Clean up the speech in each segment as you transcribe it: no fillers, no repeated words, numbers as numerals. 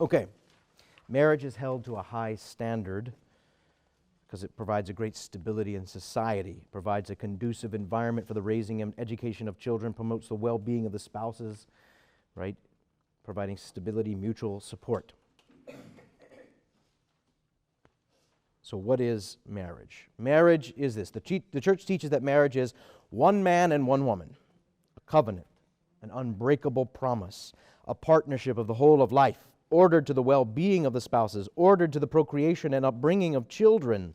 Okay, marriage is held to a high standard because it provides a great stability in society, provides a conducive environment for the raising and education of children, promotes the well-being of the spouses, right? Providing stability, mutual support. So what is marriage? Marriage is this. The church teaches that marriage is one man and one woman, a covenant, an unbreakable promise, a partnership of the whole of life, ordered to the well-being of the spouses, ordered to the procreation and upbringing of children,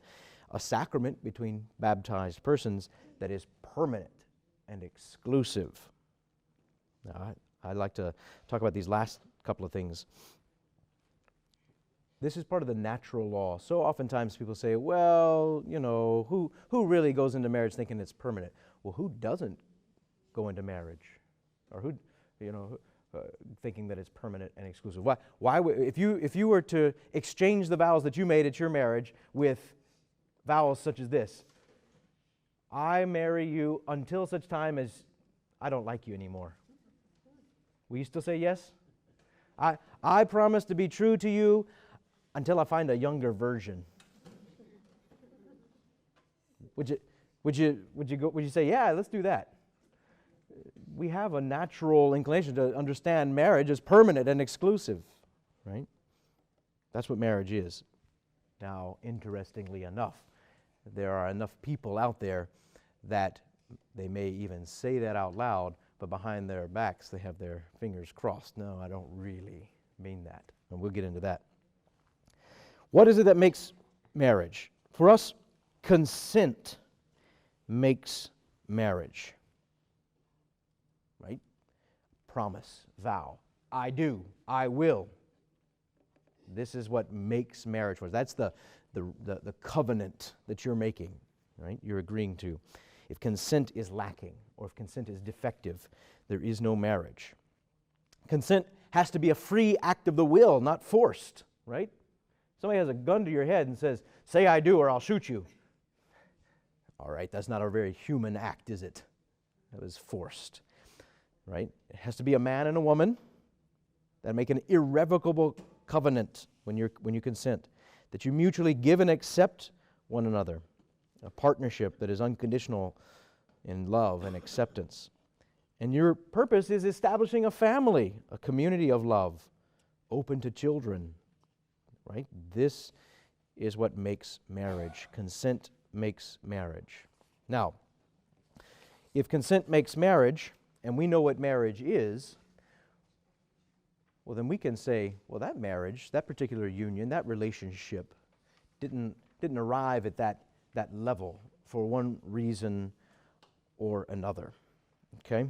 a sacrament between baptized persons that is permanent and exclusive. Now, I'd like to talk about these last couple of things. This is part of the natural law. So oftentimes people say, well, you know, who really goes into marriage thinking it's permanent? Well, who doesn't go into marriage? Or who, you know, thinking that it's permanent and exclusive? Why if you were to exchange the vows that you made at your marriage with vows such as this, I marry you until such time as I don't like you anymore, will you still say yes? I promise to be true to you until I find a younger version. Would you say, yeah, let's do that? We have a natural inclination to understand marriage as permanent and exclusive, right? That's what marriage is. Now, interestingly enough, there are enough people out there that they may even say that out loud, but behind their backs they have their fingers crossed. No, I don't really mean that. And we'll get into that. What is it that makes marriage? For us, consent makes marriage. Right? Promise, vow. I do, I will. This is what makes marriage. That's the covenant that you're making, right? You're agreeing to. If consent is lacking or if consent is defective, there is no marriage. Consent has to be a free act of the will, not forced, right? Somebody has a gun to your head and says, say I do or I'll shoot you. All right, that's not a very human act, is it? That was forced, right? It has to be a man and a woman that make an irrevocable covenant when you consent, that you mutually give and accept one another, a partnership that is unconditional in love and acceptance. And your purpose is establishing a family, a community of love, open to children, right? This is what makes marriage. Consent makes marriage. Now, if consent makes marriage, and we know what marriage is, well, then we can say, well, that marriage, that particular union, that relationship didn't arrive at that level for one reason or another. Okay?